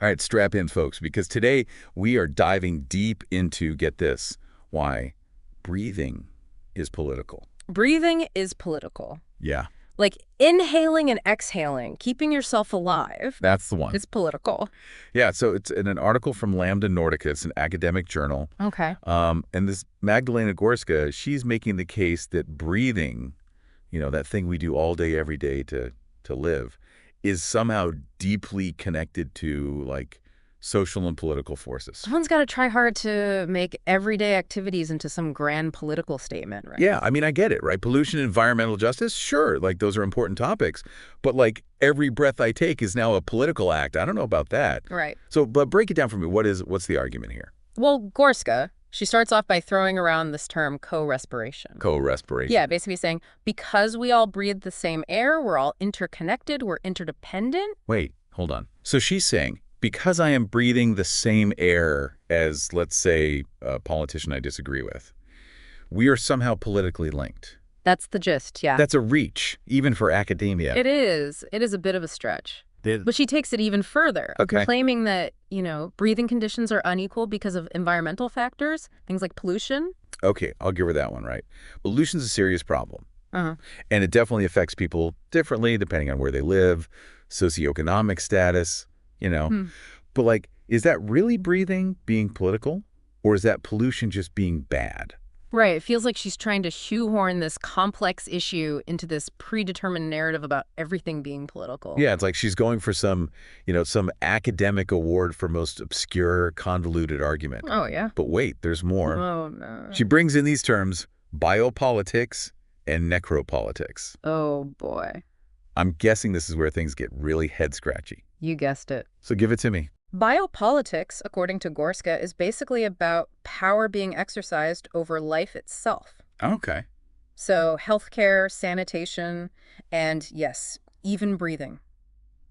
All right, strap in, folks, because today we are diving deep into, get this, why breathing is political. Breathing is political. Yeah, Like inhaling and exhaling, keeping yourself alive that's the one. is political. Yeah, so it's in an article from Lambda Nordica. It's an academic journal. Okay. And this Magdalena Górska, she's making the case that breathing, that thing we do all day, every day to live, is somehow deeply connected to, like, social and political forces. Someone's got to try hard to make everyday activities into some grand political statement, right? Yeah, I mean, I get it, right? Pollution, environmental justice, sure, like, those are important topics. But, like, every breath I take is now a political act. I don't know about that. Right. So, but break it down for me. What's the argument here? Well, Górska, she starts off by throwing around this term co-respiration. Co-respiration. Yeah, basically saying, because we all breathe the same air, we're all interconnected, we're interdependent. Wait, hold on. So she's saying, because I am breathing the same air as, let's say, a politician I disagree with, we are somehow politically linked. That's the gist, yeah. That's a reach, even for academia. It is. It is a bit of a stretch. But she takes it even further, claiming that, breathing conditions are unequal because of environmental factors, things like pollution. Okay, I'll give her that one, right? Pollution's a serious problem. Uh-huh. And it definitely affects people differently depending on where they live, socioeconomic status, But, like, is that really breathing being political? Or is that pollution just being bad? Right. It feels like she's trying to shoehorn this complex issue into this predetermined narrative about everything being political. Yeah, it's like she's going for some academic award for most obscure, convoluted argument. Oh, yeah. But wait, there's more. Oh, no. She brings in these terms, biopolitics and necropolitics. Oh, boy. I'm guessing this is where things get really head-scratchy. You guessed it. So give it to me. Biopolitics, according to Górska, is basically about power being exercised over life itself. Okay. So healthcare, sanitation, and yes, even breathing.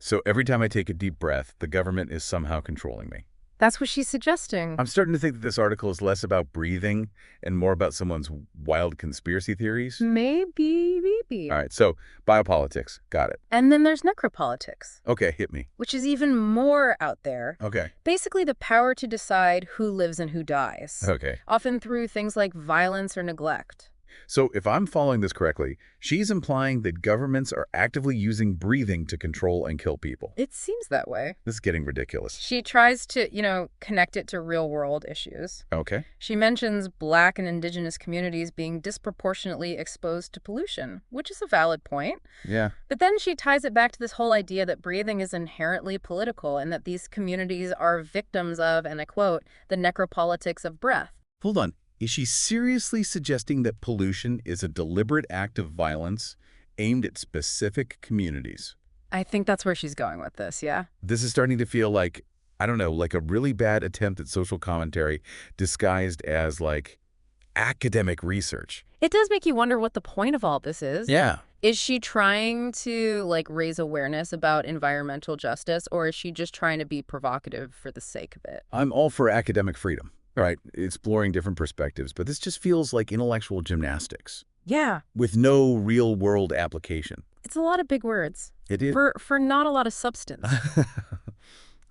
So every time I take a deep breath, the government is somehow controlling me. That's what she's suggesting. I'm starting to think that this article is less about breathing and more about someone's wild conspiracy theories. Maybe. All right, so biopolitics, got it. And then there's necropolitics. Okay, hit me. Which is even more out there. Okay. Basically the power to decide who lives and who dies. Okay. Often through things like violence or neglect. So if I'm following this correctly, she's implying that governments are actively using breathing to control and kill people. It seems that way. This is getting ridiculous. She tries to, connect it to real-world issues. Okay. She mentions Black and Indigenous communities being disproportionately exposed to pollution, which is a valid point. Yeah. But then she ties it back to this whole idea that breathing is inherently political and that these communities are victims of, and I quote, the necropolitics of breath. Hold on. Is she seriously suggesting that pollution is a deliberate act of violence aimed at specific communities? I think that's where she's going with this, yeah? This is starting to feel like, I don't know, like a really bad attempt at social commentary disguised as, like, academic research. It does make you wonder what the point of all this is. Yeah. Is she trying to, like, raise awareness about environmental justice, or is she just trying to be provocative for the sake of it? I'm all for academic freedom. All right, exploring different perspectives, but this just feels like intellectual gymnastics. Yeah. With no real-world application. It's a lot of big words. It is. For not a lot of substance.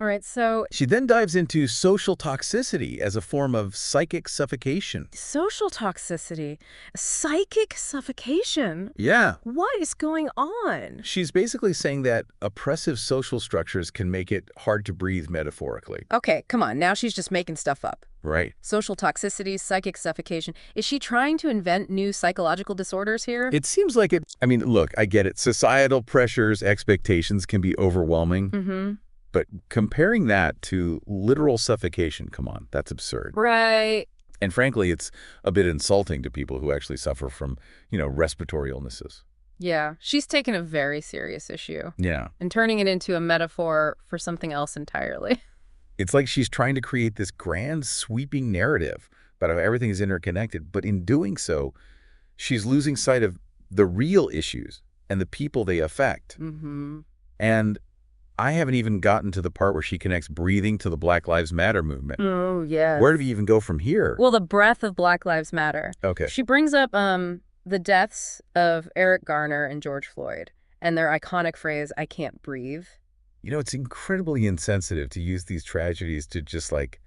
All right, so... She then dives into social toxicity as a form of psychic suffocation. Social toxicity? Psychic suffocation? Yeah. What is going on? She's basically saying that oppressive social structures can make it hard to breathe metaphorically. Okay, come on. Now she's just making stuff up. Right. Social toxicity, psychic suffocation. Is she trying to invent new psychological disorders here? It seems like it. I mean, look, I get it. Societal pressures, expectations can be overwhelming. Mm-hmm. But comparing that to literal suffocation, come on, that's absurd. Right. And frankly, it's a bit insulting to people who actually suffer from, respiratory illnesses. Yeah, she's taken a very serious issue. Yeah. And turning it into a metaphor for something else entirely. It's like she's trying to create this grand, sweeping narrative about how everything is interconnected. But in doing so, she's losing sight of the real issues and the people they affect. Mm-hmm. And I haven't even gotten to the part where she connects breathing to the Black Lives Matter movement. Oh, yeah. Where do we even go from here? Well, the breath of Black Lives Matter. Okay. She brings up the deaths of Eric Garner and George Floyd and their iconic phrase, "I can't breathe." It's incredibly insensitive to use these tragedies to just, like,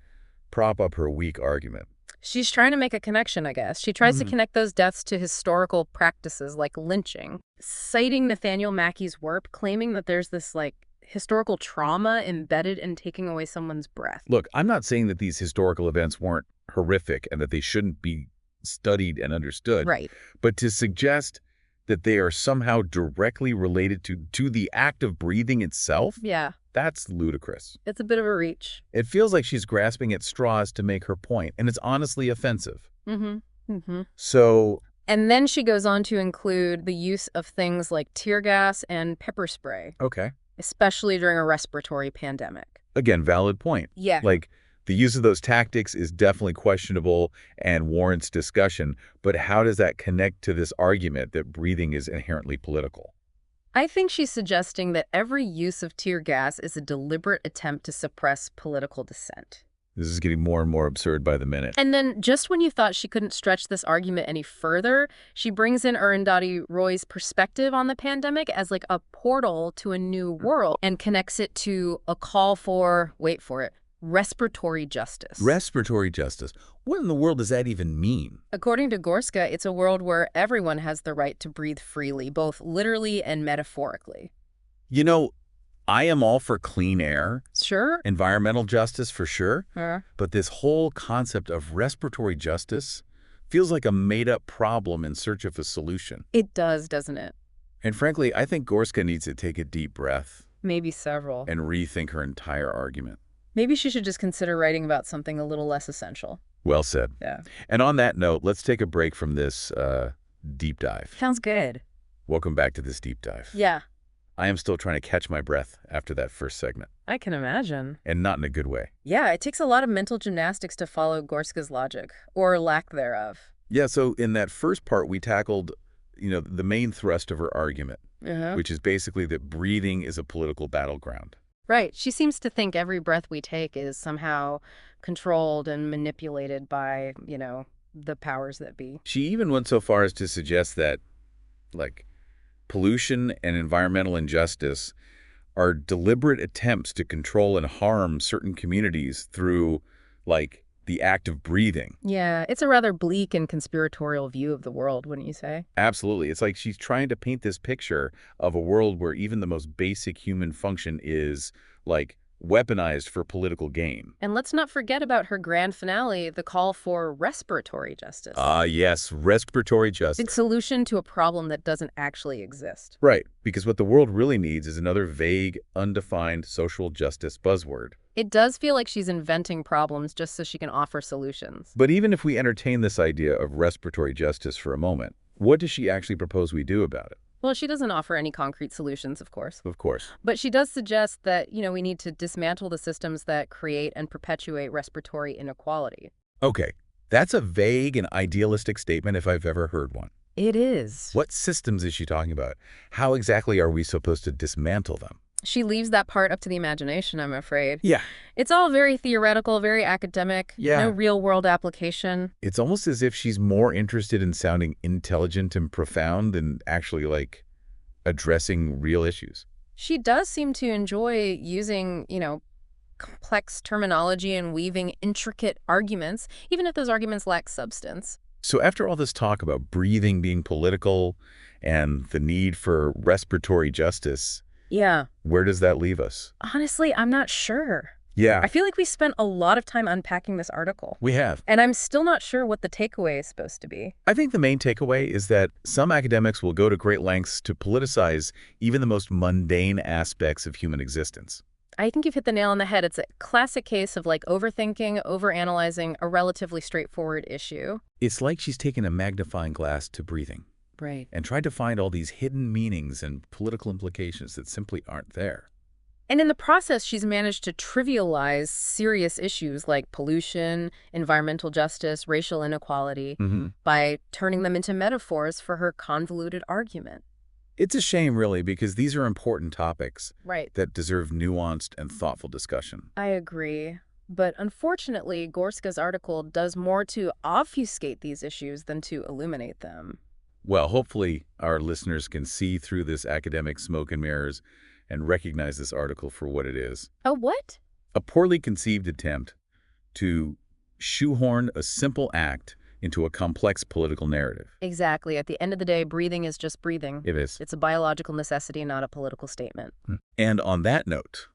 prop up her weak argument. She's trying to make a connection, I guess. She tries to connect those deaths to historical practices like lynching, citing Nathaniel Mackey's work, claiming that there's this, like, historical trauma embedded in taking away someone's breath. Look, I'm not saying that these historical events weren't horrific and that they shouldn't be studied and understood. Right. But to suggest that they are somehow directly related to the act of breathing itself? Yeah. That's ludicrous. It's a bit of a reach. It feels like she's grasping at straws to make her point, and it's honestly offensive. So... And then she goes on to include the use of things like tear gas and pepper spray. Okay. Especially during a respiratory pandemic. Again, valid point. Yeah. Like, the use of those tactics is definitely questionable and warrants discussion, but how does that connect to this argument that breathing is inherently political? I think she's suggesting that every use of tear gas is a deliberate attempt to suppress political dissent. This is getting more and more absurd by the minute. And then, just when you thought she couldn't stretch this argument any further, she brings in Arundhati Roy's perspective on the pandemic as like a portal to a new world and connects it to a call for, wait for it, respiratory justice. Respiratory justice. What in the world does that even mean? According to Górska, it's a world where everyone has the right to breathe freely, both literally and metaphorically. I am all for clean air. Sure. Environmental justice for sure. But this whole concept of respiratory justice feels like a made-up problem in search of a solution. It does, doesn't it? And frankly, I think Górska needs to take a deep breath. Maybe several. And rethink her entire argument. Maybe she should just consider writing about something a little less essential. Well said. Yeah. And on that note, let's take a break from this deep dive. Sounds good. Welcome back to this deep dive. Yeah. I am still trying to catch my breath after that first segment. I can imagine. And not in a good way. Yeah, it takes a lot of mental gymnastics to follow Górska's logic, or lack thereof. Yeah, so in that first part, we tackled, the main thrust of her argument, which is basically that breathing is a political battleground. Right. She seems to think every breath we take is somehow controlled and manipulated by, the powers that be. She even went so far as to suggest that, pollution and environmental injustice are deliberate attempts to control and harm certain communities through, the act of breathing. Yeah, it's a rather bleak and conspiratorial view of the world, wouldn't you say? Absolutely. It's like she's trying to paint this picture of a world where even the most basic human function is, weaponized for political gain. And let's not forget about her grand finale, the call for respiratory justice. Yes, respiratory justice. It's a solution to a problem that doesn't actually exist. Right, because what the world really needs is another vague, undefined social justice buzzword. It does feel like she's inventing problems just so she can offer solutions. But even if we entertain this idea of respiratory justice for a moment, what does she actually propose we do about it? Well, she doesn't offer any concrete solutions, of course. Of course. But she does suggest that, we need to dismantle the systems that create and perpetuate respiratory inequality. Okay, that's a vague and idealistic statement if I've ever heard one. It is. What systems is she talking about? How exactly are we supposed to dismantle them? She leaves that part up to the imagination, I'm afraid. Yeah. It's all very theoretical, very academic. Yeah. No real-world application. It's almost as if she's more interested in sounding intelligent and profound than actually, addressing real issues. She does seem to enjoy using, complex terminology and weaving intricate arguments, even if those arguments lack substance. So after all this talk about breathing being political and the need for respiratory justice, yeah, where does that leave us? Honestly, I'm not sure. Yeah. I feel like we spent a lot of time unpacking this article. We have. And I'm still not sure what the takeaway is supposed to be. I think the main takeaway is that some academics will go to great lengths to politicize even the most mundane aspects of human existence. I think you've hit the nail on the head. It's a classic case of overthinking, overanalyzing a relatively straightforward issue. It's like she's taken a magnifying glass to breathing. Right. And tried to find all these hidden meanings and political implications that simply aren't there. And in the process, she's managed to trivialize serious issues like pollution, environmental justice, racial inequality by turning them into metaphors for her convoluted argument. It's a shame, really, because these are important topics right. that deserve nuanced and thoughtful discussion. I agree. But unfortunately, Górska's article does more to obfuscate these issues than to illuminate them. Well, hopefully our listeners can see through this academic smoke and mirrors and recognize this article for what it is. Oh, what? A poorly conceived attempt to shoehorn a simple act into a complex political narrative. Exactly. At the end of the day, breathing is just breathing. It is. It's a biological necessity, not a political statement. And on that note,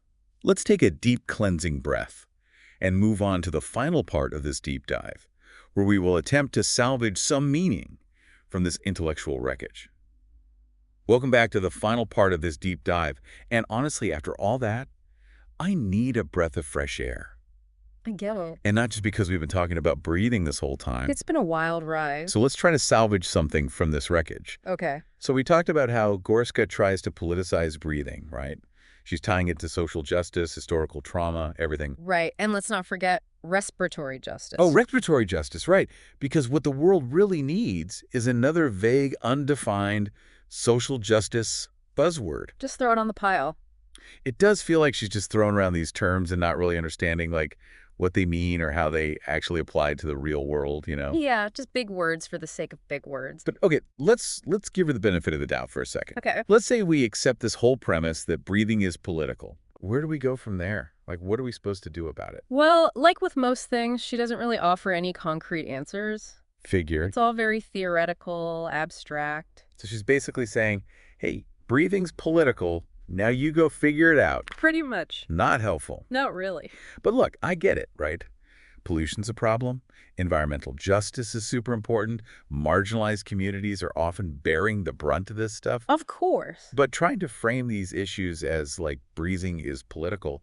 let's take a deep cleansing breath and move on to the final part of this deep dive, where we will attempt to salvage some meaning from this intellectual wreckage. Welcome back to the final part of this deep dive. And honestly, after all that, I need a breath of fresh air. I get it. And not just because we've been talking about breathing this whole time. It's been a wild ride. So let's try to salvage something from this wreckage. Okay. So we talked about how Górska tries to politicize breathing, right? She's tying it to social justice, historical trauma, everything. Right. And let's not forget respiratory justice. Oh, respiratory justice, right. Because what the world really needs is another vague, undefined social justice buzzword. Just throw it on the pile. It does feel like she's just throwing around these terms and not really understanding, like, what they mean or how they actually apply to the real world, you know? Yeah, just big words for the sake of big words. But okay, let's give her the benefit of the doubt for a second. Okay. Let's say we accept this whole premise that breathing is political. Where do we go from there? Like, what are we supposed to do about it? Well, like with most things, she doesn't really offer any concrete answers. Figure. It's all very theoretical, abstract. So she's basically saying, hey, breathing's political. Now you go figure it out. Pretty much. Not helpful. Not really. But look, I get it, right? Pollution's a problem. Environmental justice is super important. Marginalized communities are often bearing the brunt of this stuff. Of course. But trying to frame these issues as, like, breathing is political,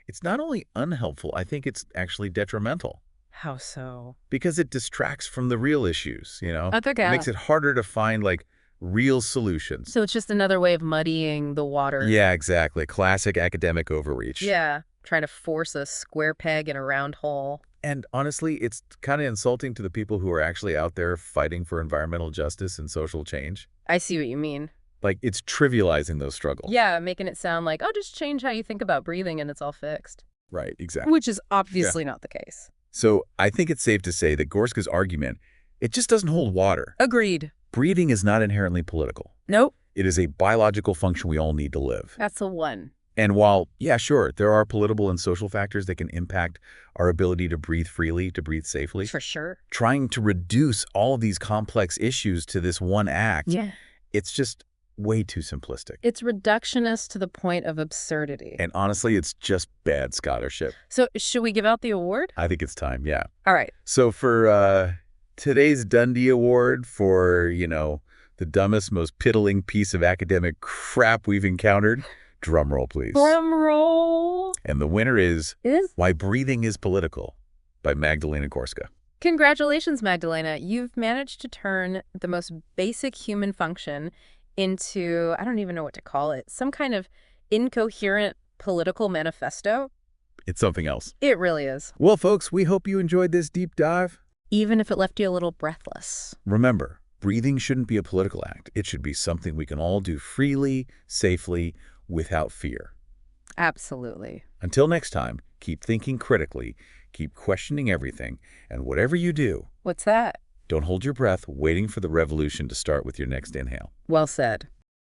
it's not only unhelpful, I think it's actually detrimental. How so? Because it distracts from the real issues, you know? It It makes it harder to find, like, real solutions. So it's just another way of muddying the water. Yeah, exactly. Classic academic overreach. Yeah. Trying to force a square peg in a round hole. And honestly, it's kind of insulting to the people who are actually out there fighting for environmental justice and social change. I see what you mean. Like, it's trivializing those struggles. Yeah, making it sound like, oh, just change how you think about breathing and it's all fixed. Right, exactly. Which is obviously not the case. So I think it's safe to say that Górska's argument, it just doesn't hold water. Agreed. Breathing is not inherently political. Nope. It is a biological function we all need to live. That's the one. And while, yeah, sure, there are political and social factors that can impact our ability to breathe freely, to breathe safely, For sure. trying to reduce all of these complex issues to this one act, Yeah. it's just way too simplistic. It's reductionist to the point of absurdity. And honestly, it's just bad scholarship. So should we give out the award? I think it's time, yeah. All right. So for today's Dundee Award for, you know, the dumbest, most piddling piece of academic crap we've encountered, drum roll, please. Drum roll. And the winner is Is? Why Breathing is Political by Magdalena Górska. Congratulations, Magdalena. You've managed to turn the most basic human function into, I don't even know what to call it, some kind of incoherent political manifesto. It's something else. It really is. Well, folks, we hope you enjoyed this deep dive. Even if it left you a little breathless. Remember, breathing shouldn't be a political act. It should be something we can all do freely, safely, without fear. Absolutely. Until next time, keep thinking critically, keep questioning everything, and whatever you do, What's that? don't hold your breath waiting for the revolution to start with your next inhale. Well said.